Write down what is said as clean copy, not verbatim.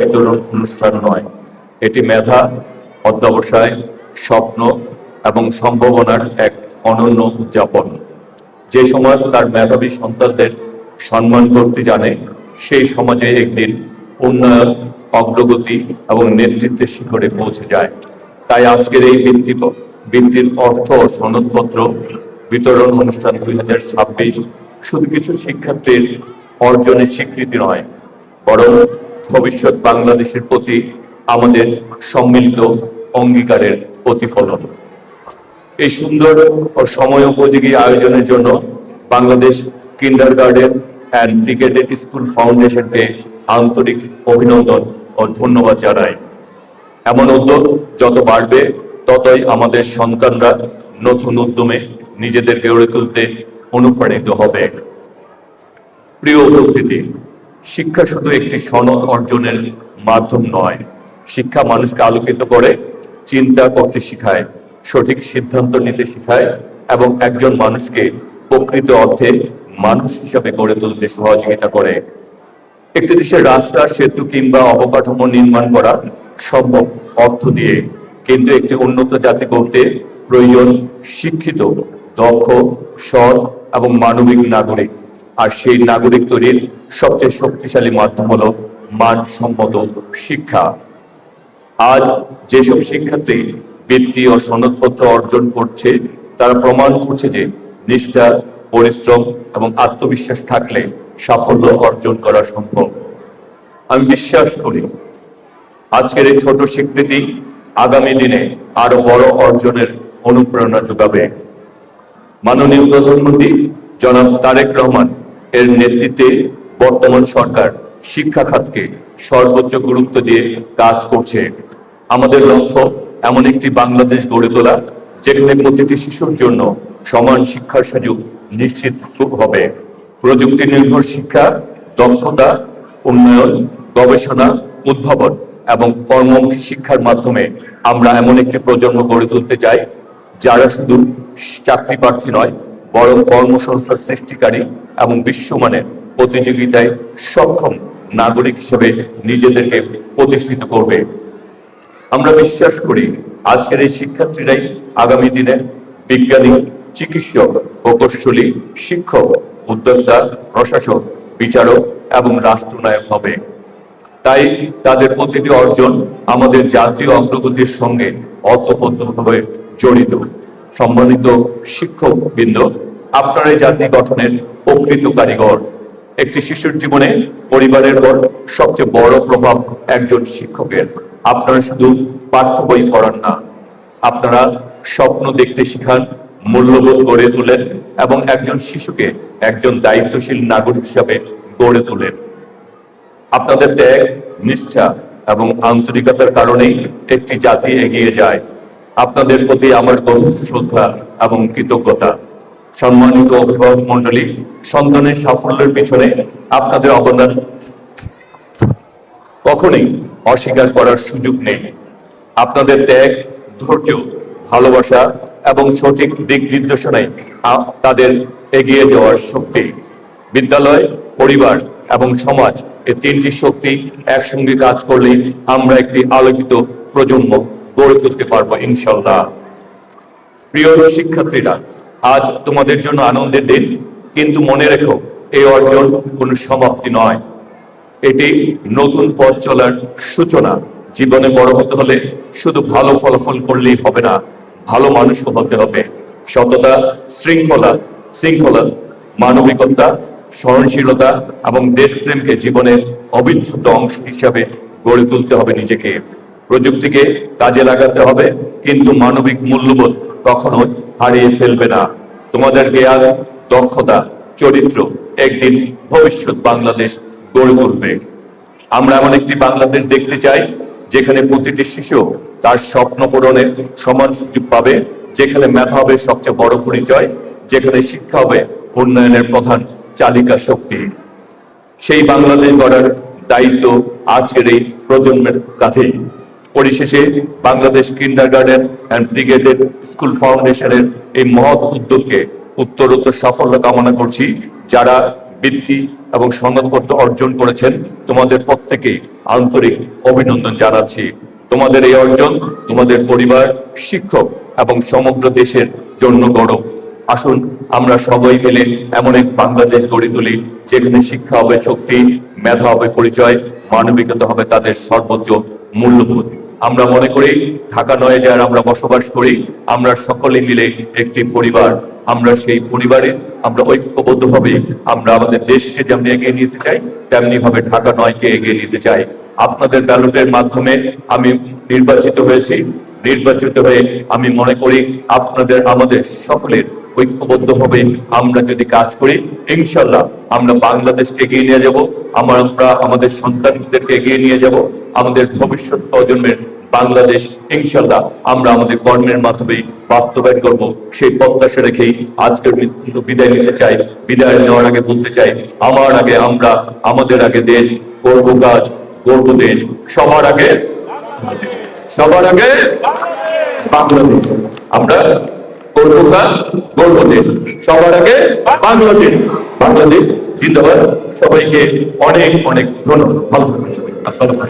বিতরণ অনুষ্ঠান নয়, এটি মেধা, অধ্যবসায়, স্বপ্ন এবং সম্ভাবনার এক অনন্য উদযাপন। যে সমাজ তার মেধাবী সন্তানদের সম্মান করতে জানে, সেই সমাজে একদিন উন্নয়ন, অগ্রগতি এবং নেতৃত্বের শিখরে পৌঁছে যায়। তাই আজকের এই বৃত্তির অর্থ সনদপত্র বিতরণ অনুষ্ঠান 2026 শুধু কিছু শিক্ষার্থীর অর্জনের স্বীকৃতি নয়, বরং ভবিষ্যৎ বাংলাদেশের প্রতি আমাদের সম্মিলিত অঙ্গীকারের প্রতিফলন। এই সুন্দর ও সময়োপযোগী আয়োজনের জন্য Bangladesh kindergarten and pre cadet school ফাউন্ডেশনকে আন্তরিক অভিনন্দন ও ধন্যবাদ জানাই। এমন উদ্যোগ যত বাড়বে, ততই আমাদের সন্তানরা নতুন উদ্যমে নিজেদের গড়ে তুলতে অনুপ্রাণিত হবে। প্রিয় উপস্থিতি, শিক্ষা শুধু একটি সনদ অর্জনের মাধ্যম নয়, শিক্ষা মানুষকে আলোকিত করে, চিন্তা করতে শেখায়, সঠিক সিদ্ধান্ত নিতে শেখায় এবং একজন মানুষকে প্রকৃত অর্থে মানুষ হিসাবে গড়ে তুলতে সহযোগিতা করে। একটি দেশের রাস্তা, সেতু কিংবা অবকাঠামো নির্মাণ করা সম্ভব অর্থ দিয়ে, কিন্তু একটি উন্নত জাতি করতে প্রয়োজন শিক্ষিত, দক্ষ, সৎ এবং মানবিক নাগরিক। আর সেই নাগরিক তৈরির সবচেয়ে শক্তিশালী মাধ্যম হলো মানসম্মত শিক্ষা। আজ যেসব শিক্ষার্থী বৃত্তি ও সনদপত্র অর্জন করছে, তারা প্রমাণ করছে যে নিষ্ঠা, পরিশ্রম এবং আত্মবিশ্বাস থাকলে সাফল্য অর্জন করা সম্ভব। আমি বিশ্বাস করি আজকের এই ছোট স্বীকৃতি আগামী দিনে আরো বড় অর্জনের অনুপ্রেরণা যোগাবে। মাননীয় প্রধানমন্ত্রী জনাব তারেক রহমান এর নেতৃত্বে বর্তমান সরকার শিক্ষা খাতকে সর্বোচ্চ গুরুত্ব দিয়ে কাজ করছে। আমাদের লক্ষ্য এমন একটি বাংলাদেশ গড়ে তোলা, যেখানে প্রতিটি শিশুর জন্য সমান শিক্ষার সুযোগ নিশ্চিত হবে। প্রযুক্তি নির্ভর শিক্ষা, দক্ষতা উন্নয়ন, গবেষণা, উদ্ভাবন এবং কর্মমুখী শিক্ষার মাধ্যমে আমরা এমন একটি প্রজন্ম গড়ে তুলতে চাই, যারা শুধু চাকরি প্রার্থী নয়, বরং কর্মসংস্থান সৃষ্টিকারী এবং বিশ্বমানের প্রতিযোগিতায় সক্ষম নাগরিক হিসেবে নিজেদেরকে প্রতিষ্ঠিত করবে। আমরা বিশ্বাস করি আজকের এই শিক্ষার্থীরাই আগামী দিনে বিজ্ঞানী, চিকিৎসক, প্রকৌশলী, শিক্ষক, উদ্যোক্তা, প্রশাসক, বিচারক এবং রাষ্ট্রনায়ক হবে। তাই তাদের প্রতিটি অর্জন আমাদের জাতীয় অগ্রগতির সঙ্গে ওতপ্রোতভাবে জড়িত। সম্মানিত শিক্ষকবৃন্দ, আপনারাই জাতি গঠনের প্রকৃত কারিগর। একটি শিশুর জীবনে পরিবারের পর সবচেয়ে বড় প্রভাব একজন শিক্ষকের। আপনারা শুধু পাঠ্য বই পড়ান না, আপনারা স্বপ্ন দেখতে শিখান, মূল্যবোধ গড়ে তোলেন এবং একজন শিশুকে একজন দায়িত্বশীল নাগরিক হিসাবে গড়ে তোলেন। আপনাদের ত্যাগ, নিষ্ঠা এবং আন্তরিকতার কারণেই একটি জাতি এগিয়ে যায়। আপনাদের প্রতি আমার গভীর শ্রদ্ধা এবং কৃতজ্ঞতা। সম্মানিত অভিভাবক মণ্ডলী, সন্তানের সাফল্যের পিছনে আপনাদের অবদান কখনোই অস্বীকার করার সুযোগ নেই। আপনাদের ত্যাগ, ধৈর্য, ভালোবাসা এবং সঠিক দিক নির্দেশনায় তাদের এগিয়ে যাওয়ার শক্তি। বিদ্যালয়, পরিবার এবং সমাজ, এই তিনটি শক্তি একসঙ্গে কাজ করলেই আমরা একটি আলোকিত প্রজন্ম গড়ে তুলতে পারবো ইনশাআল্লাহ। প্রিয় শিক্ষার্থীরা, আজ তোমাদের জন্য আনন্দের দিন, কিন্তু মনে রেখো এই অর্জন কোনো সমাপ্তি নয়, এটি নতুন পথ চলার সূচনা। জীবনে বড় হতে হলে শুধু ভালো ফলাফল করলেই হবে না, ভালো মানুষও হতে হবে। সততা, শৃঙ্খলা, মানবিকতা, সহনশীলতা এবং দেশপ্রেমকে জীবনের অবিচ্ছেদ্য অংশ হিসাবে গড়ে তুলতে হবে নিজেকে। প্রযুক্তিকে কাজে লাগাতে হবে, কিন্তু মানবিক মূল্যবোধ কখনোই হারিয়ে ফেলবে না। তোমাদের জ্ঞান, দক্ষতা, চরিত্র একদিন ভবিষ্যৎ বাংলাদেশ গড়ে তুলবে। আমরা এমন একটি বাংলাদেশ দেখতে চাই, যেখানে প্রতিটি শিশু তার স্বপ্ন পূরণের সমান সুযোগ পাবে, যেখানে মেধা হবে সবচেয়ে বড় পরিচয়, যেখানে শিক্ষা হবে উন্নয়নের প্রধান চালিকা শক্তি। সেই বাংলাদেশ গড়ার দায়িত্ব আজকের এই প্রজন্মের কাঁধেই। পরিশেষে Bangladesh kindergarten and pre cadet school ফাউন্ডেশনের এই মহৎ উদ্যোগকে উত্তরোত্তর সাফল্য কামনা করছি। যারা বৃত্তি এবং সনদপত্র অর্জন করেছেন, তোমাদের প্রত্যেকে আন্তরিক অভিনন্দন জানাচ্ছি। তোমাদের এই অর্জন তোমাদের পরিবার, শিক্ষক এবং সমগ্র দেশের জন্য গৌরব। আসুন আমরা সবাই মিলে এমন এক বাংলাদেশ গড়ে তুলি যেখানে শিক্ষা হবে শক্তি, মেধা হবে পরিচয়, মানবিকতা হবে তাদের সর্বোচ্চ মূল্যবোধ। আমরা মনে করি ঢাকা ৯ যারা আমরা বসবাস করি, আমরা সকলে মিলে একটি পরিবার। আমরা সেই পরিবারে আমরা ঐক্যবদ্ধভাবে আমরা আমাদের দেশকে যেমন এগিয়ে নিতে চাই, তেমনি ভাবে ঢাকা ৯কে এগিয়ে নিতে চাই। আপনাদের ব্যালটের মাধ্যমে আমি নির্বাচিত হয়েছি। নির্বাচিত হয়ে আমি মনে করি আপনাদের আমাদের সকলের ঐক্যবদ্ধভাবে আমরা যদি কাজ করি, ইনশাল্লাহ আমরা বাংলাদেশকে এগিয়ে নিয়ে যাব, আমরা আমাদের সন্তানদেরকে এগিয়ে নিয়ে যাব, আমাদের ভবিষ্যৎ প্রজন্মের বাংলাদেশ ইনশাল্লাহ আমরা আমাদের কর্মের মাধ্যমে বাস্তবায়ন করব। সেই প্রত্যাশা রেখেই আজকের বিদায় নিতে চাই। বিদায় নেওয়ার আগে বলতে চাই, আমার আগে আমরা, আমাদের আগে দেশ, করব কাজ, করব দেশ, সবার আগে বাংলাদেশ। আমরা করব কাজ, করব দেশ, সবার আগে বাংলাদেশ। বাংলাদেশ জিন্দাবাদ। সবাইকে অনেক অনেক ধন্যবাদ। ভালো থাকবেন সবাই। আসসালামু আলাইকুম।